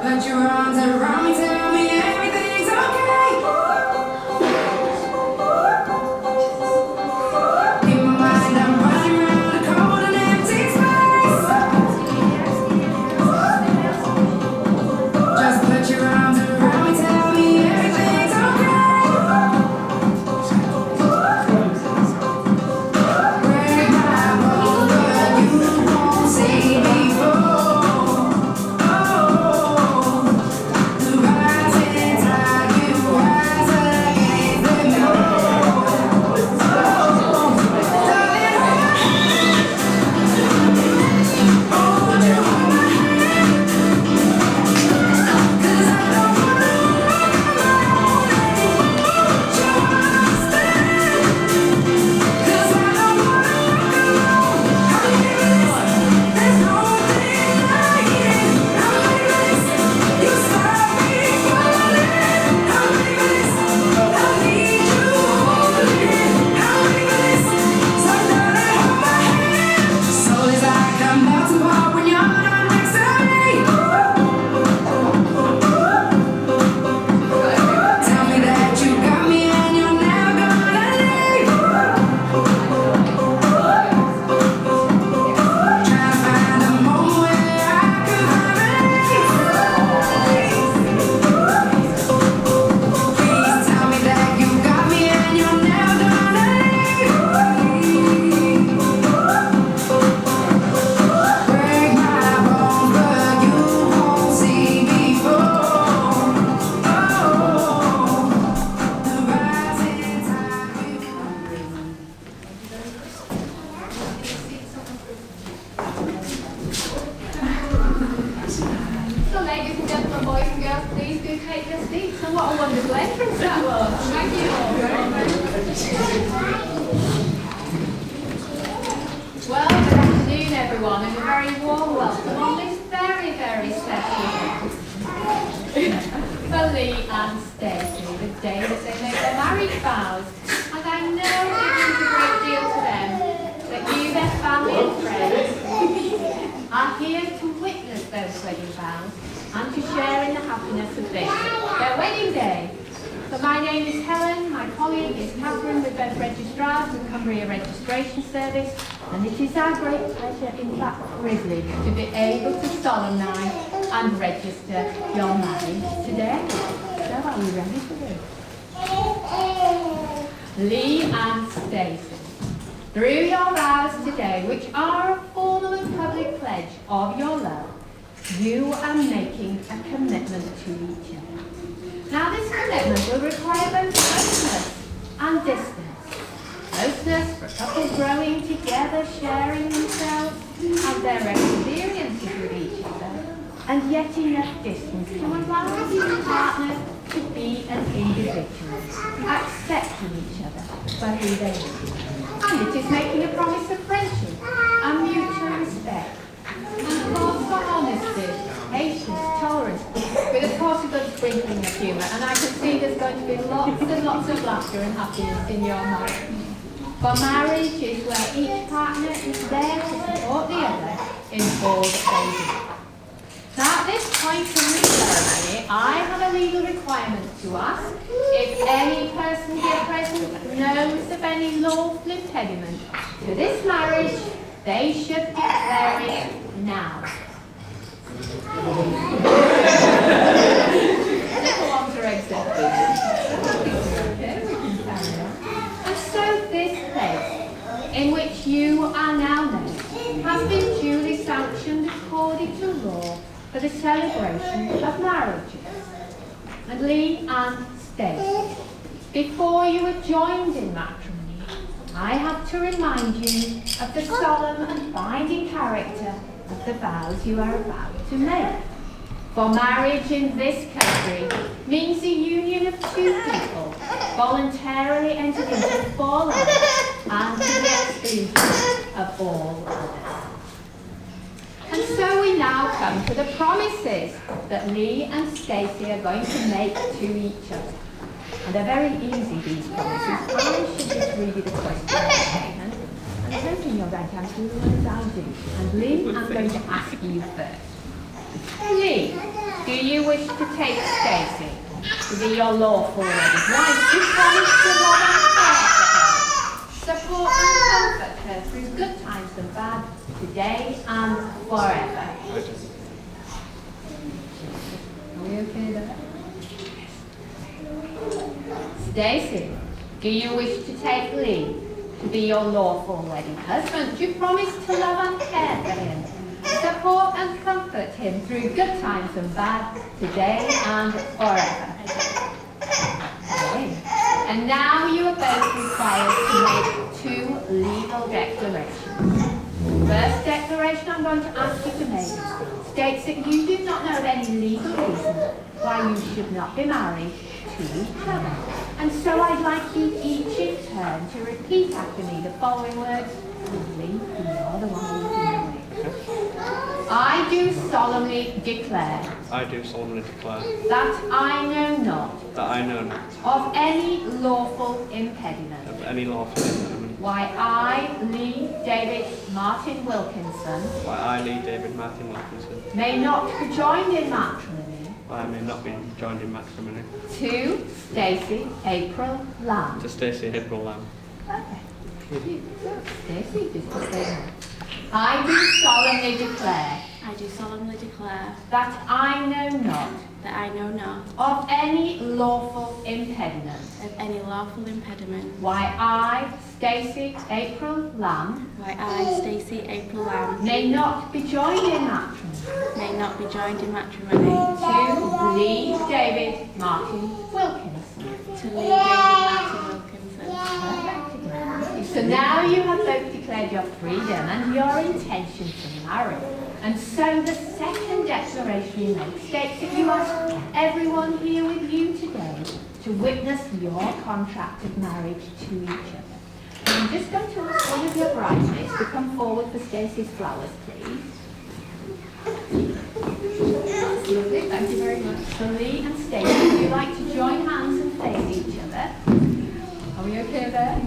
Put your arms around me, tell me everything's okay. In my mind, I'm running around a cold and empty space. Just put your arms around me, tell me everything's okay. Break my bones, but you won't see me fall. What a wonderful entrance that was. Thank you all very much. Well, good afternoon everyone and a very warm welcome on this very, very special day for Lee and Stacy, the day that they make their marriage vows. And I know it means a great deal to them that you, their family and friends, are here to witness those wedding vows and to share in the happiness of this, their wedding day. So my name is Helen, my colleague is Catherine with both registrars and Cumbria Registration Service, and it is our great pleasure, in fact privilege, to be able to solemnise and register your marriage today. So are we ready for this? Lee and Stacy, through your vows today, which are a formal and public pledge of your love, you are making a commitment to each other. Now this commitment will require both closeness and distance. Closeness for a couple growing together, sharing themselves and their experiences with each other, and yet enough distance to allow each partner to be an individual, accepting each other for who they are. And it is making a promise of friendship and mutual respect. And of course for honesty, patience, tolerance, with of course a good sprinkling of humour. And I can see there's going to be lots and lots of laughter and happiness in your marriage. For marriage is where each partner is there to support the other in all that they do. Now at this point in the ceremony, I have a legal requirement to ask if any person here present knows of any lawful impediment to this marriage, they should declare it now. Little ones are exempted. Okay, we can carry on. And so this place, in which you are now known, has been duly sanctioned according to law for the celebration of marriages. And Lee and Stacy, before you are joined in matrimony, I have to remind you of the solemn and binding character of the vows you are about to make. For marriage in this country means the union of two people voluntarily entered into for life and to the exclusion of all others. And so we now come to the promises that Lee and Stacy are going to make to each other. And they're very easy, these promises. I should just read you the question statement. I'm hoping you're going to answer the ones I do. And Lee, I'm going to ask you first. Lee, do you wish to take Stacy to be your lawful wedding wife? You promise to love and care for her, support and comfort her through good times and bad, today and forever. Are we okay there? Stacy, do you wish to take Lee to be your lawful wedding husband? Do you promise to love and care for him, support and comfort him through good times and bad, today and forever? Okay. And now you are both required to make two legal declarations. First declaration I'm going to ask you to make states that you do not know of any legal reason why you should not be married to each other. And so I'd like you each in turn to repeat after me the following words. Lee, you're the one who's I do solemnly declare. I do solemnly declare. That I know not. That I know not. Of any lawful impediment. Of any lawful impediment. Why I, Lee David Martin Wilkinson. Why I, Lee David Martin Wilkinson. May not be joined in matrimony. Why I may not be joined in matrimony. To Stacy April Lamb. To Stacy April Lamb. Okay. Stacy, just to say that. I do solemnly declare. I do solemnly declare That I know not. that I know not Of any lawful impediment. of any lawful impediment Why I, Stacy April Lamb. why I, Stacy April Lamb, May not be joined in matrimony. may not be joined in matrimony To Lee David Martin Wilkinson. to Lee David Martin Wilkinson. So now you have both declared your freedom and your intention to marry. And so the second declaration you make states that you ask everyone here with you today to witness your contract of marriage to each other. And I'm just going to ask one of your bridesmaids to come forward for Stacey's flowers, please. That's lovely, thank you very much. So Lee and Stacey, would you like to join hands and face each other? Are we okay there?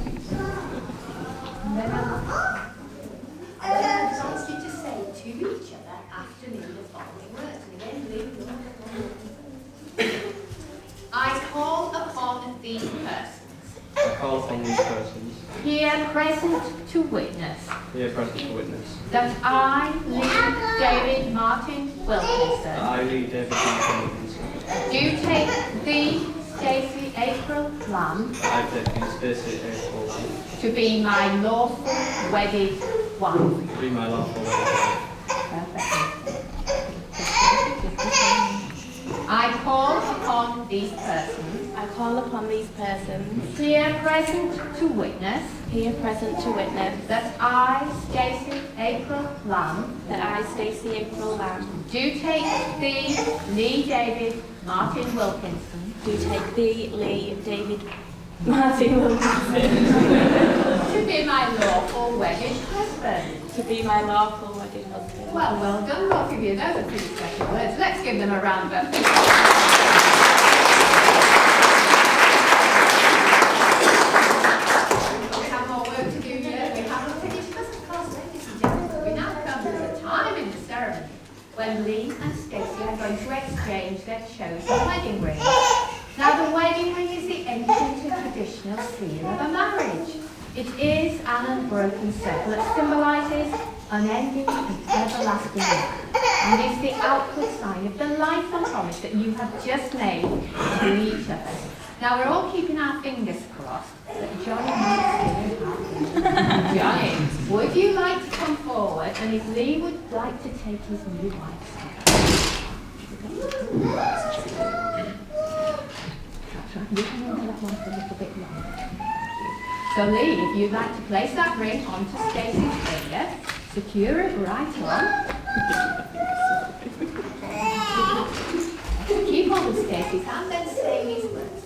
And then I'll ask you to say to each other after me the following words. And again, Lee, I call upon these persons. I call upon these persons. Here present to witness. Here present to witness. That I, Lee David Martin Wilkinson. That I, Lee David Martin Wilkinson. Do take thee, Stacy April Lamb. I take thee, Stacy April Lamb. To be my lawful wedded wife. To be my lawful wife. I call upon these persons. I call upon these persons Here present to witness. here present to witness That I, Stacy April Lamb. that I, Stacy April Lamb, Do take thee, Lee David Martin Wilkinson. do take thee, Lee David Martin Wilkinson, To be my lawful wedded husband. to be my lawful wedded husband. Well done, both of you. Those are pretty special words. Let's give them a round of applause. We have more work to do yet. We haven't finished this, of course, ladies and gentlemen. We now come to the time in the ceremony when Lee and Stacy are going to exchange their chosen wedding ring. Now, the wedding ring is the ancient and traditional seal of a marriage. It is an unbroken circle that symbolises unending and everlasting love, and is the outward sign of the lifelong promise that you have just made to each other. Now, we're all keeping our fingers crossed that Johnny might still happy. Johnny, would you like to come forward, and if Lee would like to take his new wife's hand? You can hold that one for a little bit longer. So Lee, if you'd like to place that ring onto Stacy's finger, secure it right on. Keep hold of Stacy's hand and say these words.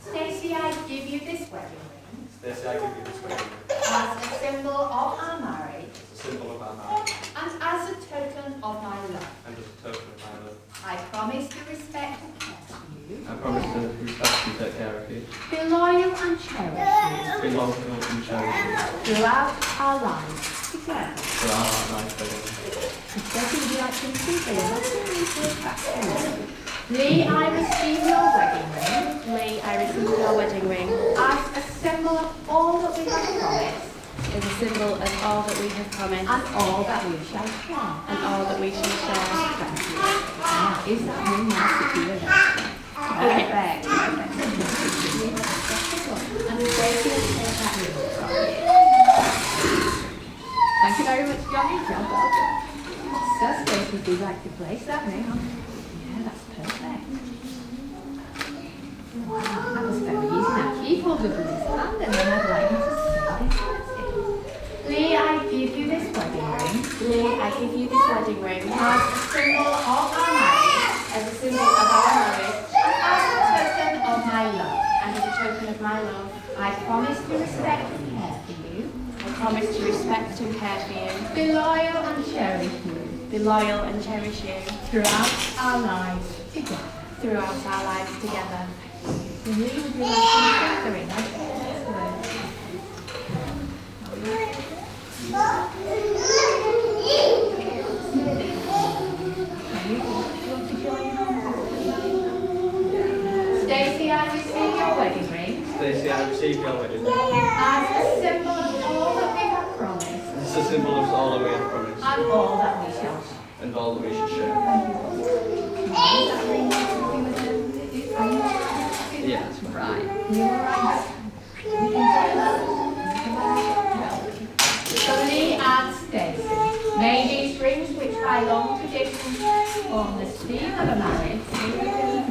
Stacy Stacy, I give you this wedding ring Stacy, I give you this wedding ring as a symbol of our marriage as a symbol of our marriage and as a token of my love. and as a token of my love. I promise to respect and care for you, I promise to respect and take care of you, be loyal and cherish be loyal and cherish you you throughout our lives together. throughout our life together. Stacy, would you like to receive it? Lee, I receive your wedding ring Lee, I receive your wedding ring as a symbol of all that we have promised as a symbol of all that we have promised and all that we shall share. and all that we shall share. Now, is that ring nice to you? Perfect. And Stacy will take that ring from you. Thank you very much, Johnny. Job well done. So, Stacy, would you like to place that ring on? Yeah, that's perfect. Wow, that was very easy. Now, keep hold of this hand and then I'd like you to say this message. Lee, I give you this wedding ring Lee, I give you this wedding ring as a symbol of our marriage as a symbol of our marriage and as a token of my love. and as a token of my love. I promise to respect and care for you, I promise to respect and care for you, be loyal and cherish you be loyal and cherish you throughout our lives together. throughout our lives together. So Lee, would you like to accept the ring? Stacy, I receive your wedding ring Stacy, I receive your wedding ring as a symbol of all that we have promised as a symbol of all that we have promised and all that we shall share. and all that we should share. Yeah, that's Right. You're right. So Lee and Stacy, may these rings which by long tradition form the seal of a marriage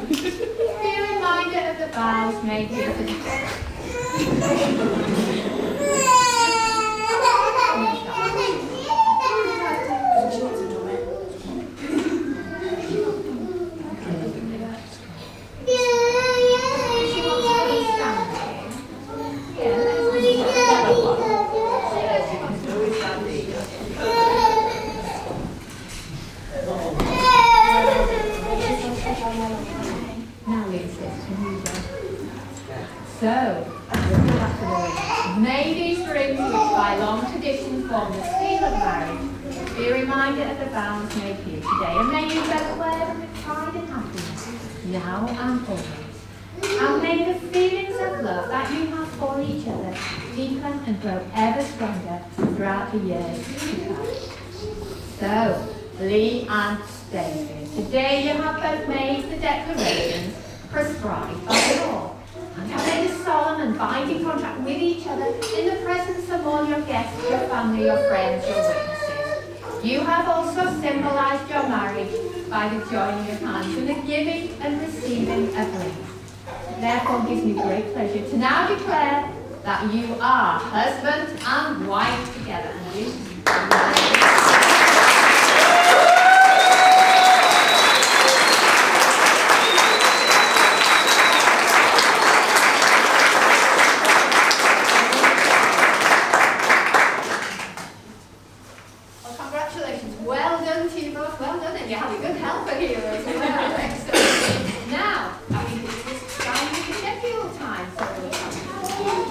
be a reminder of the vows made together. She wants to be standing. Yeah, now Lee says to you then. So, back to the ring. May these rings, which by long tradition form the seal of marriage, be a reminder of the vows made here today, and may you both wear them with pride and happiness, now and always. And may the feelings of love that you have for each other deepen and grow ever stronger throughout the years to come. So, Lee and Stacy, today you have both made the declarations prescribed by the law and have made a solemn and binding contract with each other in the presence of all your guests, your family, your friends, your witnesses. You have also symbolized your marriage by the joining of hands and the giving and receiving of rings. Therefore, it gives me great pleasure to now declare that you are husband and wife together. And you Well, congratulations. Well done to you both. Well done. And you have a good helper here as well. Excellent. Now, I think it's time to schedule time. So,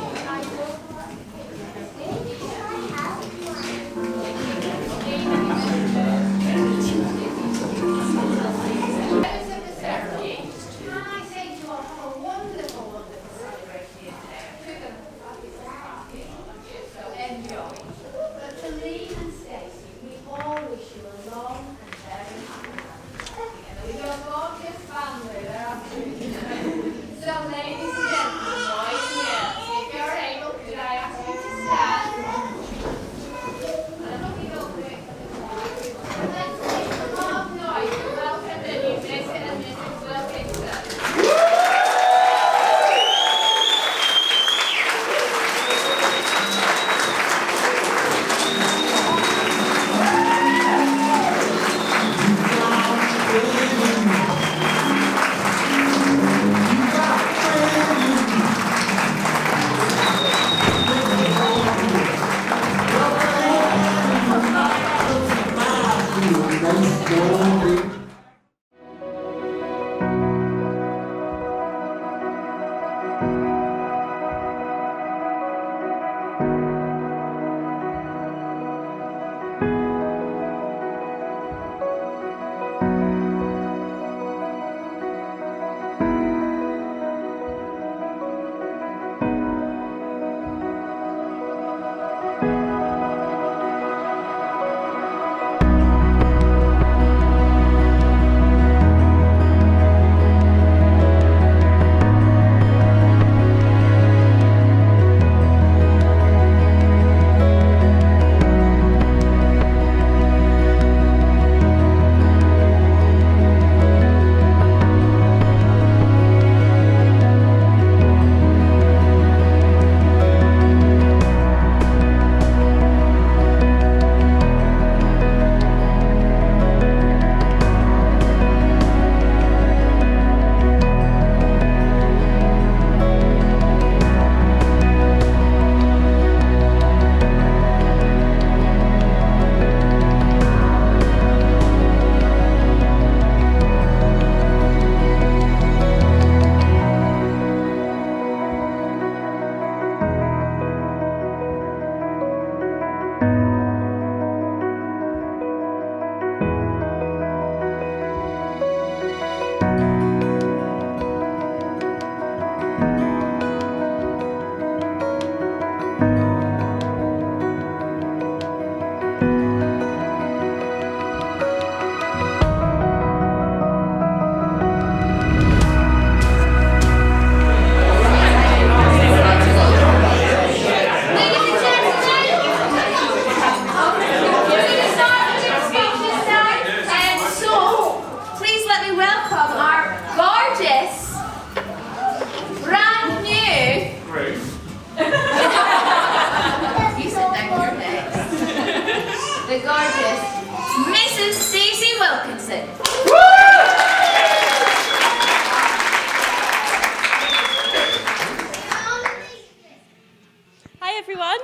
everyone.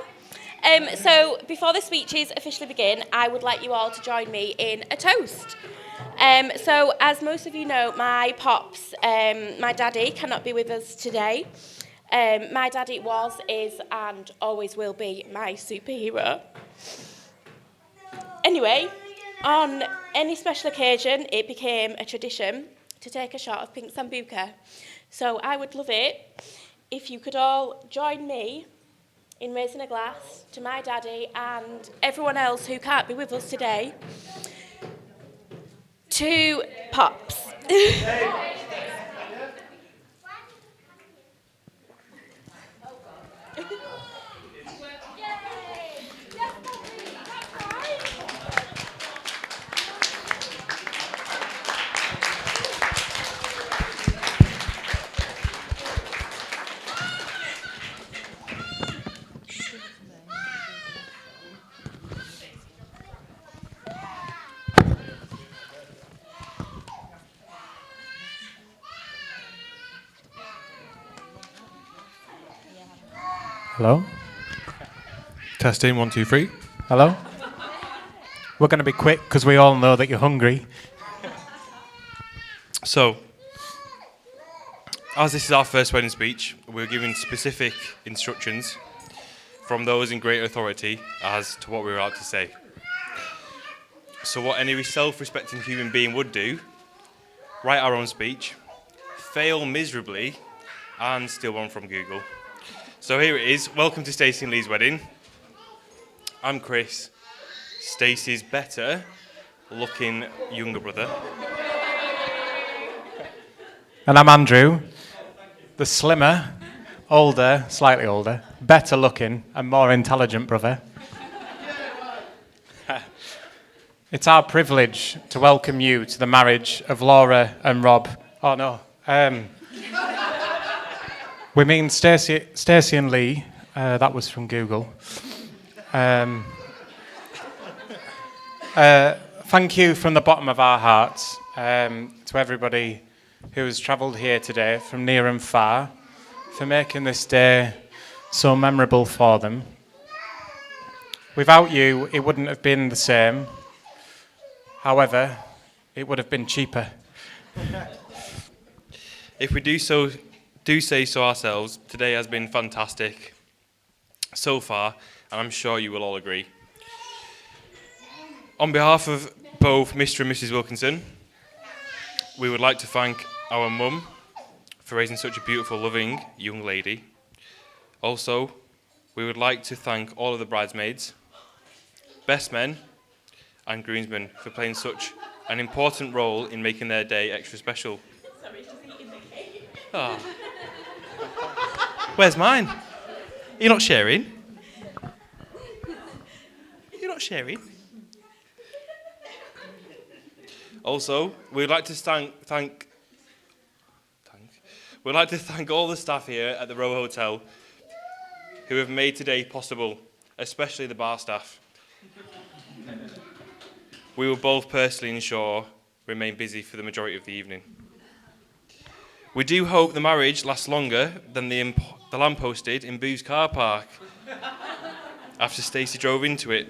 So before the speeches officially begin, I would like you all to join me in a toast. So as most of you know, my pops, my daddy cannot be with us today. My daddy was, is and always will be my superhero. Anyway, on any special occasion, it became a tradition to take a shot of pink sambuca. So I would love it if you could all join me in raising a glass to my daddy and everyone else who can't be with us today to Pops. Hello? Testing, 1, 2, 3. Hello? We're going to be quick because we all know that you're hungry. So, as this is our first wedding speech, we're given specific instructions from those in greater authority as to what we're about to say. So what any self-respecting human being would do, write our own speech, fail miserably, and steal one from Google. So here it is. Welcome to Stacy and Lee's wedding. I'm Chris, Stacy's better looking younger brother. And I'm Andrew, the slimmer, older, slightly older, better looking and more intelligent brother. It's our privilege to welcome you to the marriage of Laura and Rob. Oh no, we mean Stacy and Lee. That was from Google. Thank you from the bottom of our hearts to everybody who has travelled here today from near and far for making this day so memorable for them. Without you, it wouldn't have been the same. However, it would have been cheaper. If we do say so ourselves, today has been fantastic so far, and I'm sure you will all agree. On behalf of both Mr. and Mrs. Wilkinson, we would like to thank our mum for raising such a beautiful, loving young lady. Also, we would like to thank all of the bridesmaids, best men, and groomsmen for playing such an important role in making their day extra special. Sorry, she's eating the cake. Oh. Where's mine? You're not sharing? You're not sharing? Also, we'd like to thank all the staff here at the Row Hotel who have made today possible, especially the bar staff. We will both personally ensure remain busy for the majority of the evening. We do hope the marriage lasts longer than the lamppost did in Boo's car park after Stacy drove into it.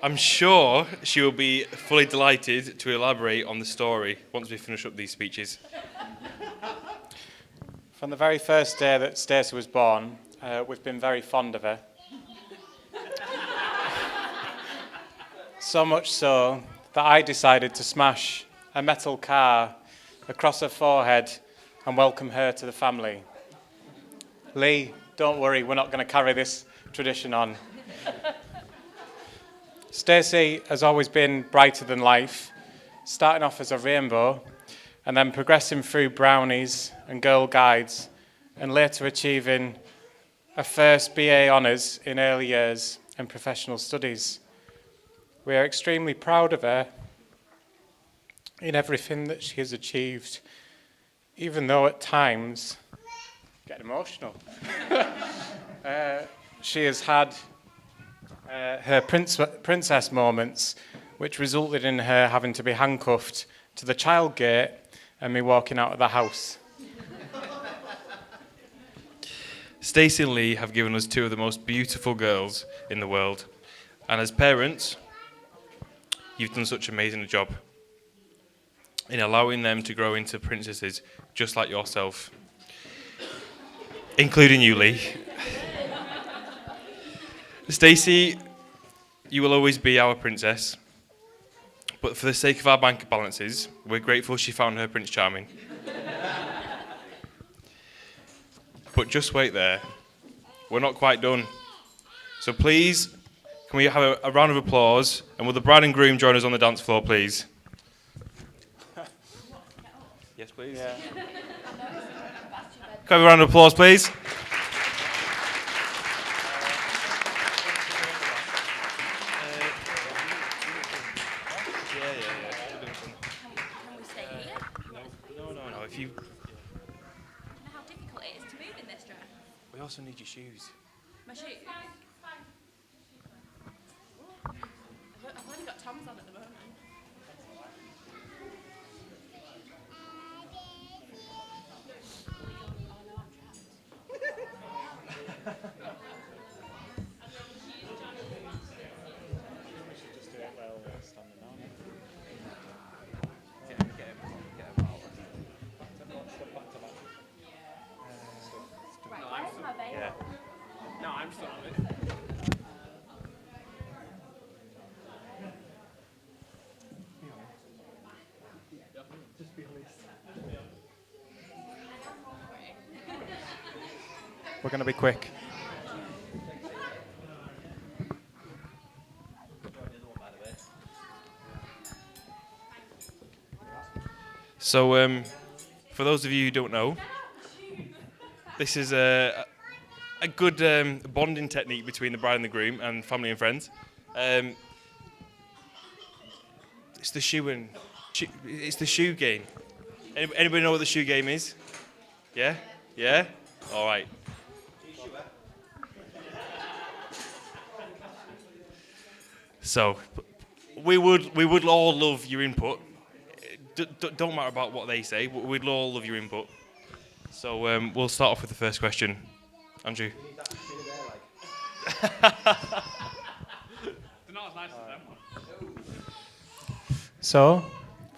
I'm sure she will be fully delighted to elaborate on the story once we finish up these speeches. From the very first day that Stacy was born, we've been very fond of her. So much so that I decided to smash a metal car across her forehead and welcome her to the family. Lee, don't worry, we're not going to carry this tradition on. Stacy has always been brighter than life, starting off as a rainbow and then progressing through brownies and girl guides and later achieving a first BA honours in early years and professional studies. We are extremely proud of her in everything that she has achieved, even though at times, get emotional, she has had her princess moments, which resulted in her having to be handcuffed to the child gate and me walking out of the house. Stacy and Lee have given us two of the most beautiful girls in the world. And as parents, you've done such an amazing job in allowing them to grow into princesses just like yourself, including you, Lee. Stacy, you will always be our princess, but for the sake of our bank balances, we're grateful she found her Prince Charming. But just wait there. We're not quite done. So please, can we have a round of applause, and will the bride and groom join us on the dance floor, please? Yes, please. Yeah. Can we have a round of applause, please? Can we stay here? No. If you, Do you know how difficult it is to move in this dress? we also need your shoes. My shoes? I've only got Tom's on at the moment. Yeah. No, I'm still on it. We're going to be quick. So, for those of you who don't know, this is a good bonding technique between the bride and the groom and family and friends. It's the it's the shoe game. Anybody know what the shoe game is? Yeah? Yeah? All right. So, we would all love your input. Don't matter about what they say. We'd all love your input. So we'll start off with the first question. Andrew. They're not as nice as them. So,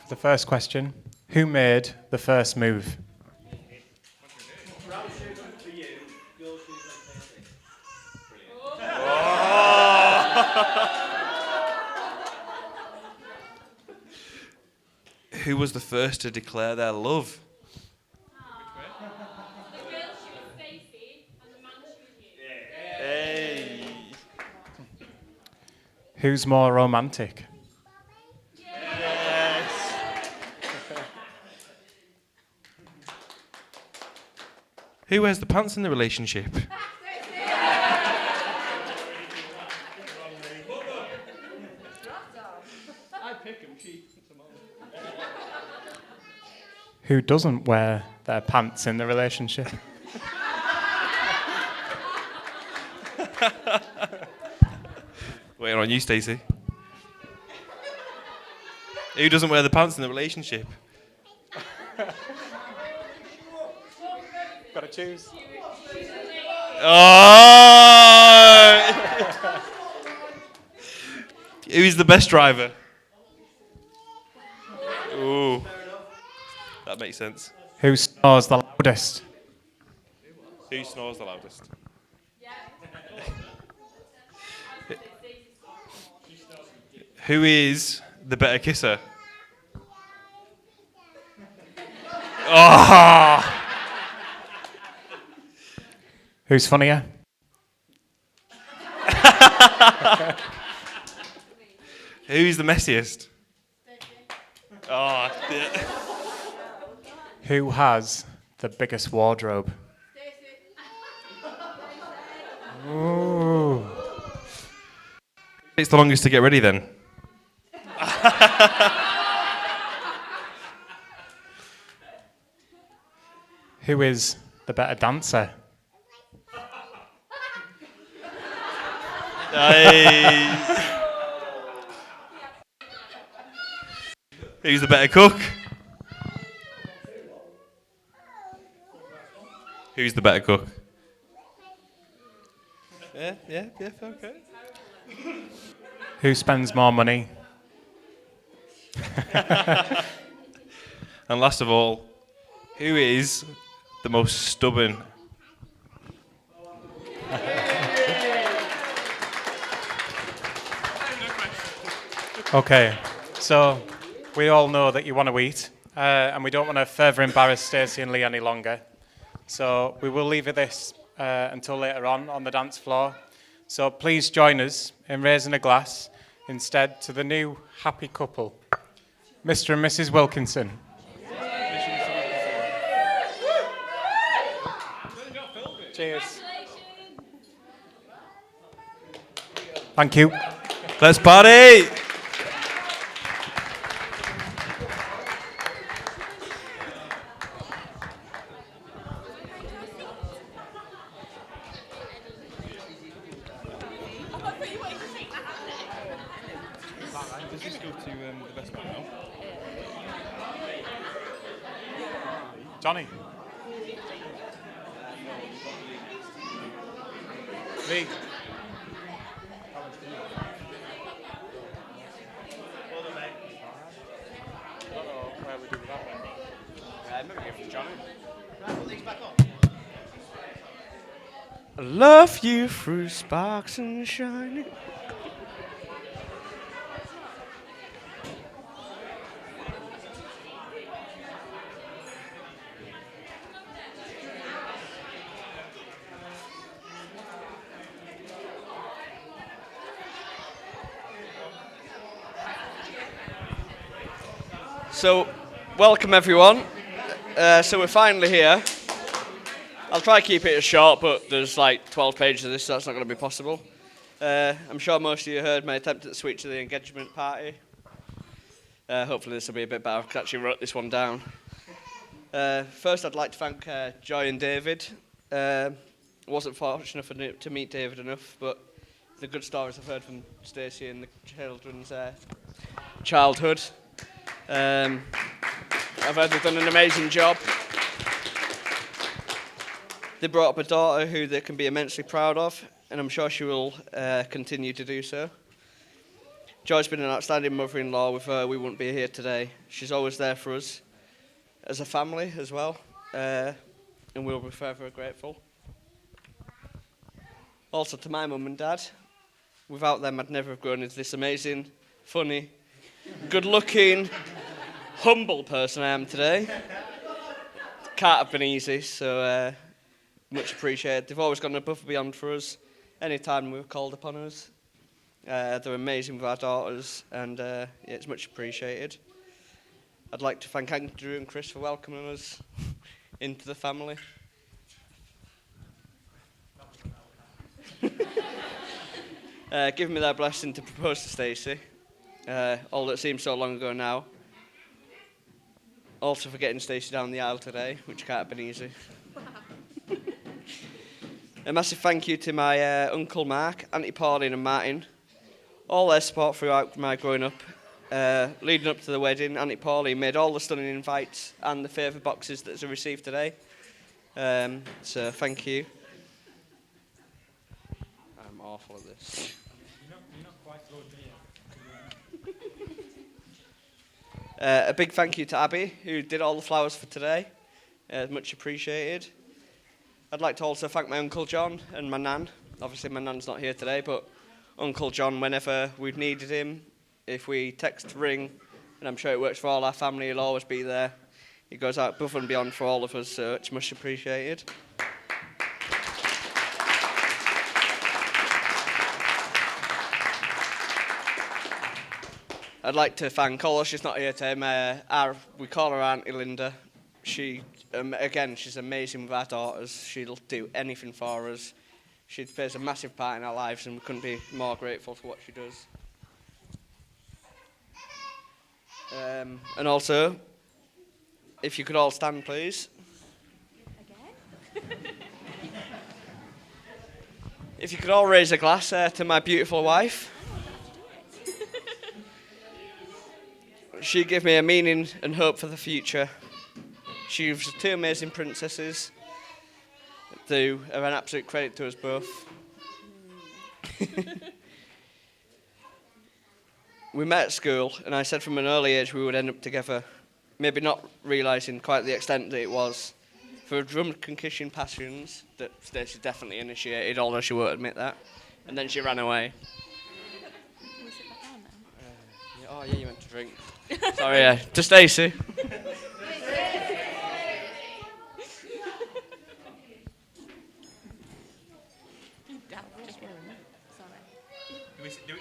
for the first question, who made the first move? Who was the first to declare their love? The girl shoes Stacy and the man shoes you. Hey. Who's more romantic? Who wears the pants in the relationship? Who doesn't wear their pants in the relationship? Waiting on you, Stacey. Who doesn't wear the pants in the relationship? Gotta choose. Oh! Who's the best driver? Ooh. That makes sense. Who snores the loudest? Who snores the loudest? Who is the better kisser? Oh! Who's funnier? Who's the messiest? Oh, dear. Who has the biggest wardrobe? Ooh. It's the longest to get ready then. Who is the better dancer? Nice. Who's the better cook? Who's the better cook? Yeah, okay. Who spends more money? And last of all, who is the most stubborn? Okay, so we all know that you want to eat, and we don't want to further embarrass Stacy and Lee any longer. So we will leave it this until later on the dance floor. So please join us in raising a glass instead to the new happy couple, Mr. and Mrs. Wilkinson. Cheers. Thank you. Let's party! Does this go to the best man now? Johnny. Lee. Where we do with that one? Maybe give it to Johnny. I love you through sparks and shining. So, welcome everyone. So we're finally here. I'll try to keep it as short, but there's like 12 pages of this, so that's not going to be possible. I'm sure most of you heard my attempt at the switch to the engagement party. Hopefully this will be a bit better, because I actually wrote this one down. First, I'd like to thank Joy and David. Wasn't fortunate to meet David enough, but the good stories I've heard from Stacy and the children's childhood. I've heard they've done an amazing job. They brought up a daughter who they can be immensely proud of, and I'm sure she will continue to do so. Joy's been an outstanding mother-in-law. With her, we wouldn't be here today. She's always there for us as a family as well, and we'll be forever grateful. Also to my mum and dad. Without them, I'd never have grown into this amazing, funny, good-looking, humble person I am today. Can't have been easy, so much appreciated. They've always gone above and beyond for us, any time we were called upon us. They're amazing with our daughters, and yeah, it's much appreciated. I'd like to thank Andrew and Chris for welcoming us into the family. Giving me their blessing to propose to Stacy, all that seems so long ago now. Also for getting Stacy down the aisle today, which can't have been easy. A massive thank you to my Uncle Mark, Auntie Pauline and Martin. All their support throughout my growing up. Leading up to the wedding, Auntie Pauline made all the stunning invites and the favour boxes that I received today. So thank you. I'm awful at this. A big thank you to Abby, who did all the flowers for today. Much appreciated. I'd like to also thank my Uncle John and my Nan. Obviously my Nan's not here today, but Uncle John, whenever we've needed him, if we text, ring, and I'm sure it works for all our family, he'll always be there. He goes out above and beyond for all of us, so it's much appreciated. I'd like to thank, although she's not here today, we call her Auntie Linda. She, again, she's amazing with our daughters. She'll do anything for us. She plays a massive part in our lives, and we couldn't be more grateful for what she does. And also, if you could all stand, please. Again? If you could all raise a glass to my beautiful wife. She gave me a meaning and hope for the future. She was two amazing princesses who are an absolute credit to us both. We met at school, and I said from an early age we would end up together, maybe not realising quite the extent that it was. For drum concussion passions that Stacy definitely initiated, although she won't admit that. And then she ran away. Oh yeah, you meant to drink. Sorry, yeah. To Stacy.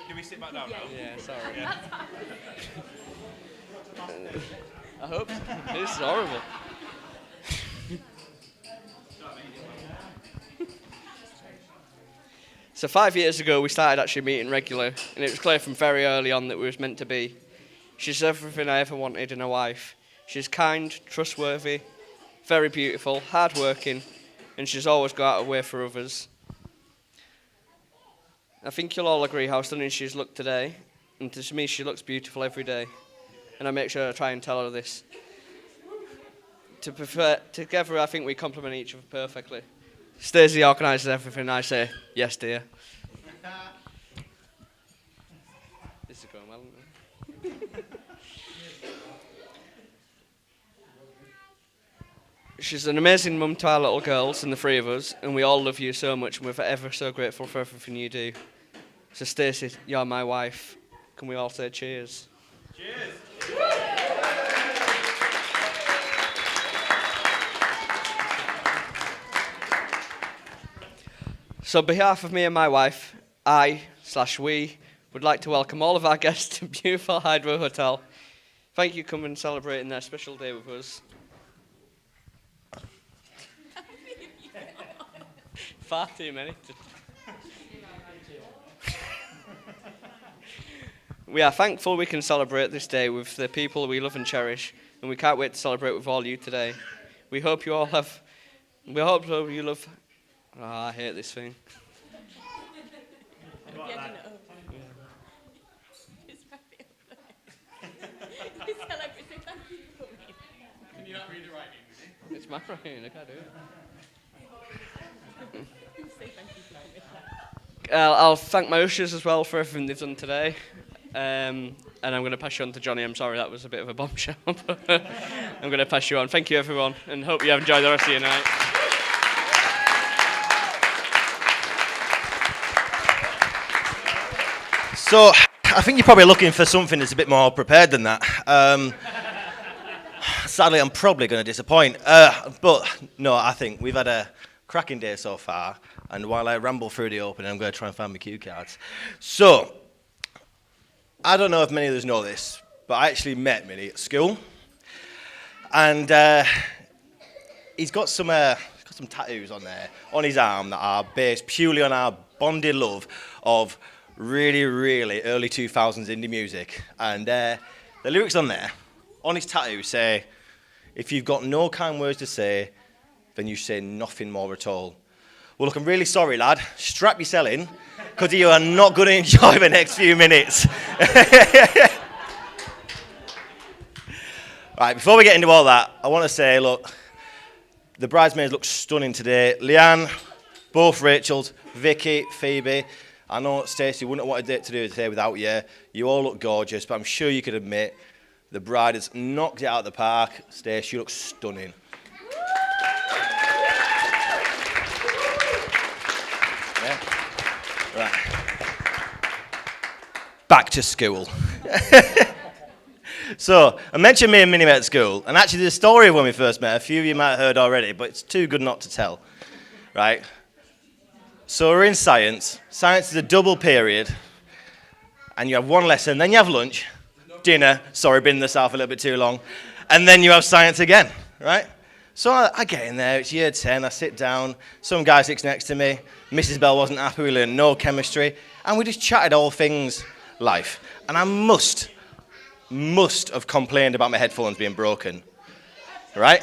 Do we sit back down now? Yeah, sorry. Yeah. I hope so. This is horrible. So 5 years ago, we started actually meeting regular, and it was clear from very early on that we was meant to be. She's everything I ever wanted in a wife. She's kind, trustworthy, very beautiful, hard-working, and she's always got out of the way for others. I think you'll all agree how stunning she's looked today, and to me she looks beautiful every day, and I make sure I try and tell her this. Together I think we complement each other perfectly. Stacy organises everything, and I say, yes dear. This is going well, isn't it? She's an amazing mum to our little girls and the three of us, and we all love you so much, and we're ever so grateful for everything you do. So Stacy, you're my wife. Can we all say cheers? Cheers! So on behalf of me and my wife, we would like to welcome all of our guests to beautiful Hydro Hotel. Thank you for coming and celebrating their special day with us. Far too many. We are thankful we can celebrate this day with the people we love and cherish, and we can't wait to celebrate with all you today. We hope you love. Oh, I hate this thing. It's my writing, I can't do it. I'll thank my ushers as well for everything they've done today. And I'm going to pass you on to Johnny. I'm sorry that was a bit of a bombshell, but I'm going to pass you on. Thank you, everyone, and hope you have enjoyed the rest of your night. So, I think you're probably looking for something that's a bit more prepared than that. Sadly, I'm probably going to disappoint. But, no, I think we've had a cracking day so far. And while I ramble through the opening, I'm going to try and find my cue cards. So, I don't know if many of us know this, but I actually met Minnie at school. And he's got some tattoos on there, on his arm, that are based purely on our bonded love of really, really early 2000s indie music. And the lyrics on there, on his tattoo, say, if you've got no kind words to say, then you say nothing more at all. Well, look, I'm really sorry, lad. Strap yourself in, because you are not going to enjoy the next few minutes. Right, before we get into all that, I want to say, look, the bridesmaids look stunning today. Leanne, both Rachels, Vicky, Phoebe. I know Stacy wouldn't have wanted it to do today without you. You all look gorgeous, but I'm sure you could admit the bride has knocked it out of the park. Stacy, you look stunning. Yeah? Right. Back to school. So, I mentioned me and Minnie met at school, and actually the story of when we first met, a few of you might have heard already, but it's too good not to tell, right? So we're in science. Science is a double period, and you have one lesson, then you have lunch, dinner, sorry, been in the south a little bit too long, and then you have science again, right? So I get in there, it's year 10, I sit down, some guy sits next to me, Mrs. Bell wasn't happy, we learned no chemistry, and we just chatted all things life. And I must have complained about my headphones being broken, right?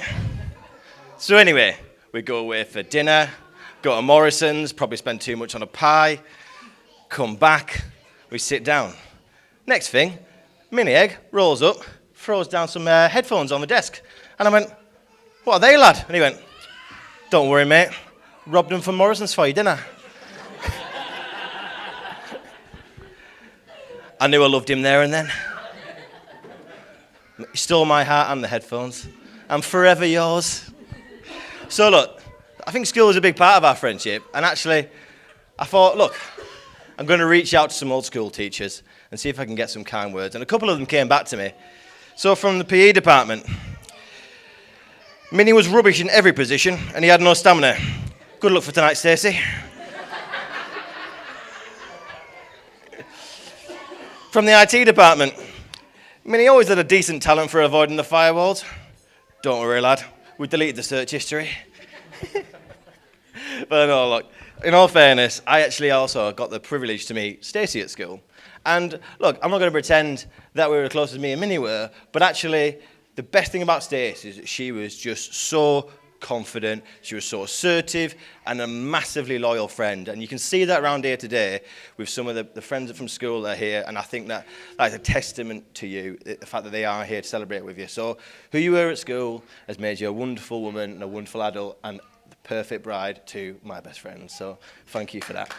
So anyway, we go away for dinner, go to Morrison's, probably spend too much on a pie, come back, we sit down. Next thing, Mini Egg rolls up, throws down some headphones on the desk, and I went, what are they, lad? And he went, don't worry, mate, robbed them from Morrison's for your dinner. I knew I loved him there and then. He stole my heart and the headphones. I'm forever yours. So look, I think school is a big part of our friendship. And actually, I thought, look, I'm going to reach out to some old school teachers and see if I can get some kind words. And a couple of them came back to me. So from the PE department, Minnie was rubbish in every position and he had no stamina. Good luck for tonight, Stacy. From the IT department, Minnie always had a decent talent for avoiding the firewalls. Don't worry, lad, we deleted the search history. But no, look, in all fairness, I actually also got the privilege to meet Stacy at school. And look, I'm not going to pretend that we were as close as me and Minnie were, but actually, the best thing about Stacy is that she was just so confident, she was so assertive, and a massively loyal friend. And you can see that around here today with some of the friends from school that are here, and I think that is a testament to you, the fact that they are here to celebrate with you. So who you were at school has made you a wonderful woman and a wonderful adult, and the perfect bride to my best friend. So thank you for that.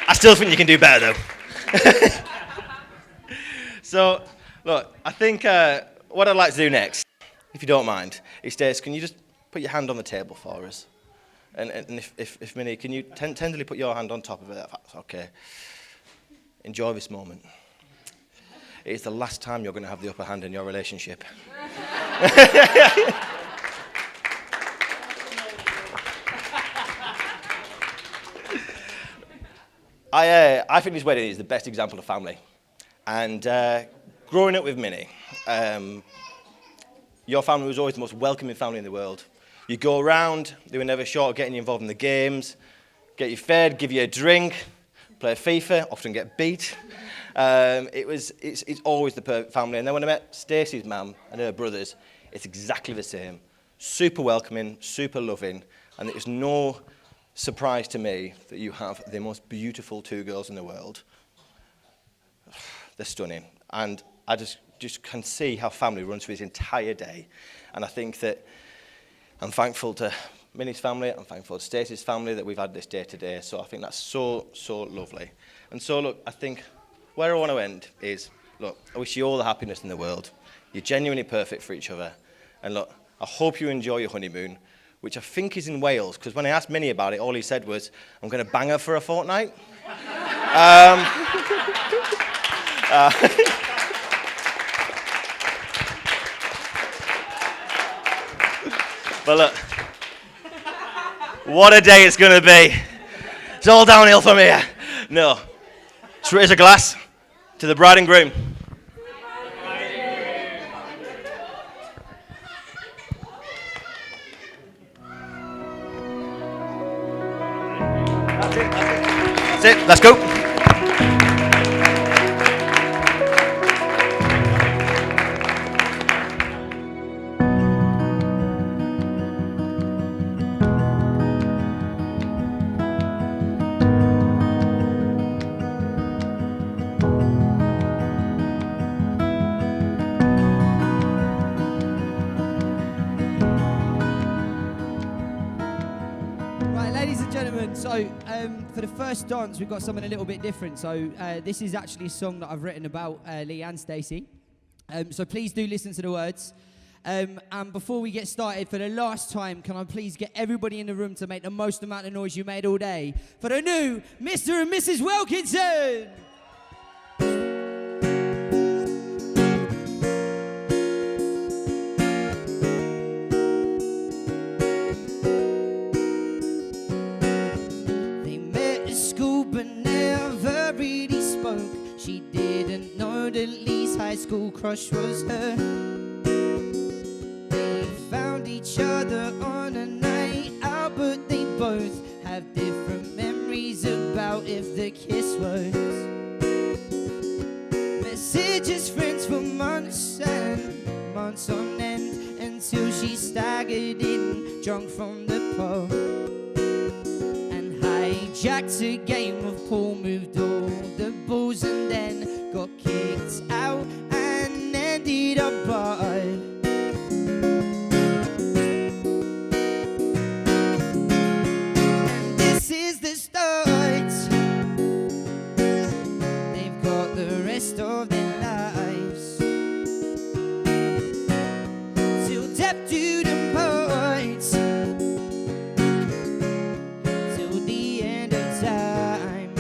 I still think you can do better, though. So, look, I think what I'd like to do next, if you don't mind, is, Stace, can you just put your hand on the table for us? And if Minnie, can you tenderly put your hand on top of it, if that's okay? Enjoy this moment. It is the last time you're going to have the upper hand in your relationship. I think this wedding is the best example of family. And growing up with Minnie, your family was always the most welcoming family in the world. You go around, they were never short of getting you involved in the games, get you fed, give you a drink, play FIFA, often get beat. It's always the perfect family. And then when I met Stacey's mum and her brothers, it's exactly the same. Super welcoming, super loving, and it's no surprise to me that you have the most beautiful two girls in the world. They're stunning, and I just can see how family runs through this entire day. And I think that I'm thankful to Minnie's family, I'm thankful to Stacey's family that we've had this day today. So I think that's so lovely. And so look, I think where I want to end is, look, I wish you all the happiness in the world. You're genuinely perfect for each other. And look, I hope you enjoy your honeymoon, which I think is in Wales, because when I asked Minnie about it, all he said was, I'm going to bang her for a fortnight. But look, what a day it's going to be. It's all downhill from here. No. Let's raise a glass to the bride and groom. That's it. Let's go. So, for the first dance, we've got something a little bit different. So, this is actually a song that I've written about Lee and Stacy. So please do listen to the words. And before we get started, for the last time, can I please get everybody in the room to make the most amount of noise you made all day for the new Mr. and Mrs. Wilkinson? She didn't know that Lee's high school crush was her. They found each other on a night out, but they both have different memories about if the kiss was. Messages, friends for months and months on end, until she staggered in, drunk from the pub, and hijacked a game of pool, moved all the balls and then got kicked out and ended up barred. And this is the start death do them parts, till the end of time.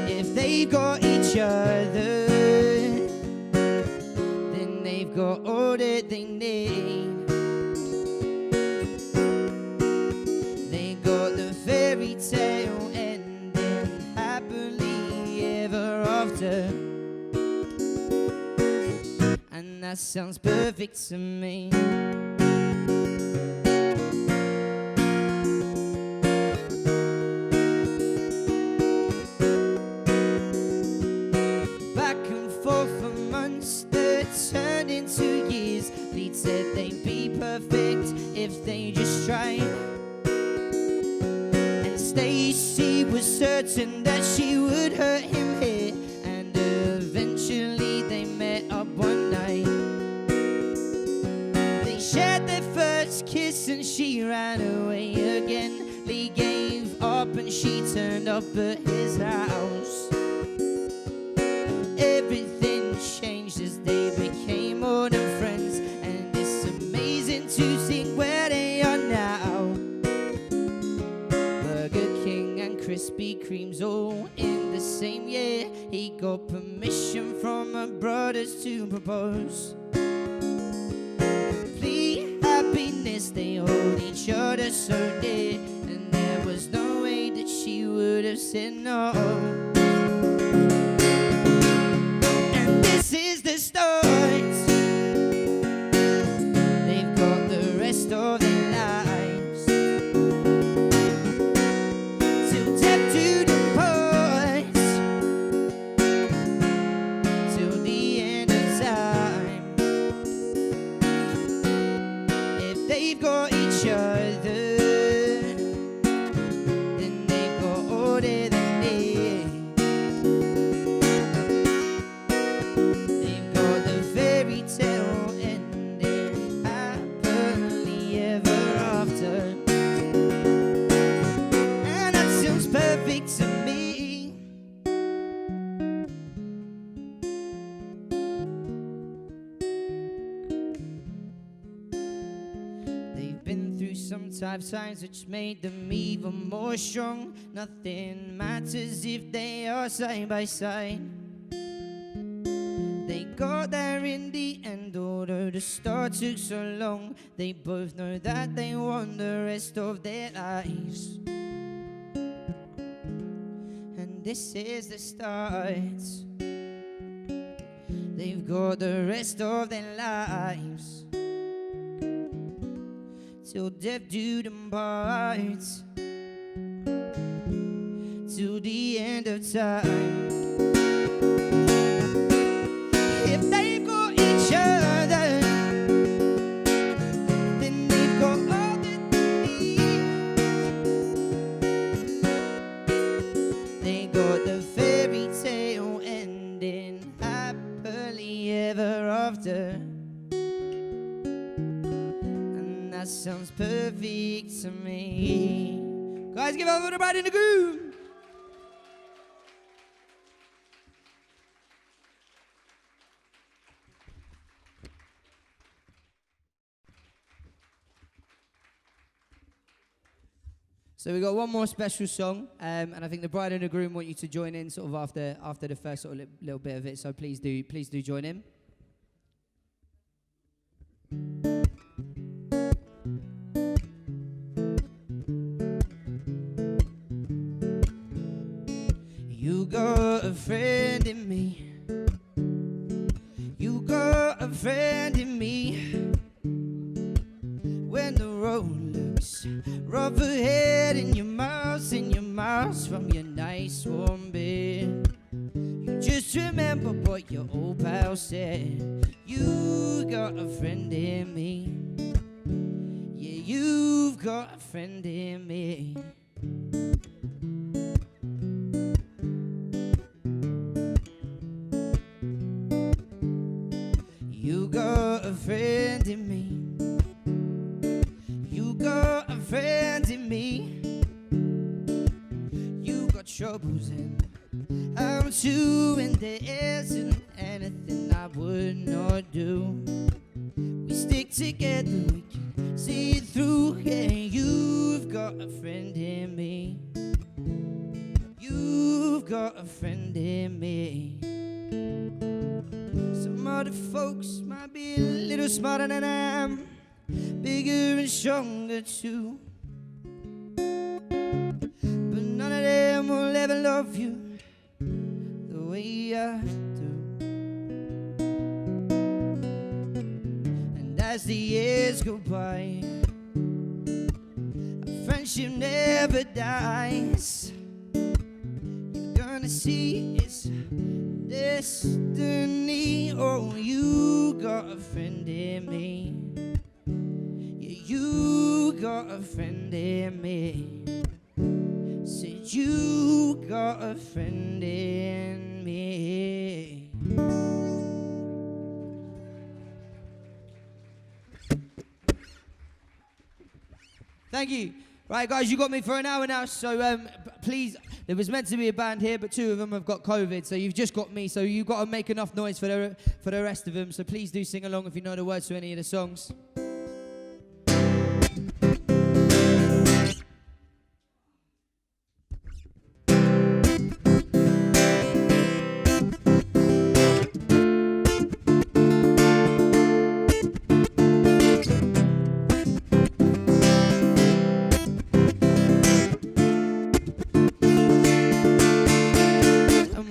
If they've got each other, then they've got all that they need. They got the fairy tale ending, happily ever after. And that sounds perfect to me. Back and forth for months that turned into years. Lead said they'd be perfect if they just tried. And Stacy was certain that she would hurt him here. And eventually they met up one night. They shared their first kiss and she ran away again. Lee gave up and she turned up at his house. Everything changed as they became more than friends. And it's amazing to see where they are now. Burger King and Krispy Kremes all in the same year. He got permission from her brothers to propose. Complete happiness, they hold each other so dear. And there was no way that she would have said no. And this is the start. They've got the rest of their lives, till death do them parts, till the end of time. If they've got each other, then they've got all that they need. They've got the fairy tale ending, happily ever after. And that sounds perfect to me. They've been through some tough times which made them even more strong. Nothing matters if they are side by side. They got there in the end, although the start took so long. They both know that they want the rest of their lives. And this is the start. They've got the rest of their lives, till death do them parts, till the end of time. If they've got each other, then they've got all that they need. They got the fairy tale ending, happily ever after. And that sounds perfect to me. Guys, give up for the bride and the groom. So we got one more special song, and I think the bride and the groom want you to join in sort of after the first sort of little bit of it. So please do join in. You got a friend in me. You got a friend in me. When the road looks rough ahead and you're miles from your nice warm bed, you just remember what your old pal said. You got a friend in me. Yeah, you've got a friend in me. You got a friend in me. You got a friend in me. You got troubles and I'm too, and there isn't anything I would not do. together we can see it through. Yeah, you've got a friend in me. You've got a friend in me. Some other folks might be a little smarter than I am, bigger and stronger too, but none of them will ever love you the way I do. And as the years go by, our friendship never dies. You're gonna see it's destiny. Oh, you got a friend in me. Yeah, you got a friend in me. Said you got a friend in me. Thank you. Right, guys, you got me for an hour now, so please, there was meant to be a band here, but 2 of them have got COVID, so you've just got me, so you've got to make enough noise for the rest of them, so please do sing along if you know the words to any of the songs.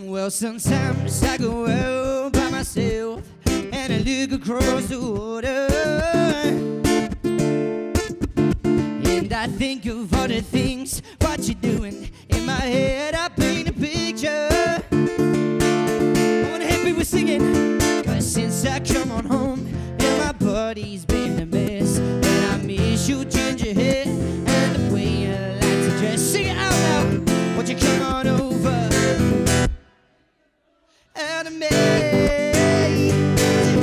Well, sometimes I go out by myself and I look across the water, and I think of all the things what you're doing. In my head I paint a picture. I'm happy we're singing, 'cause since I come on home, yeah, my body's been a mess, and I miss your ginger hair and the way you like to dress. Sing it out now, won't you come on over out of me?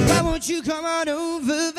Why won't you come on over,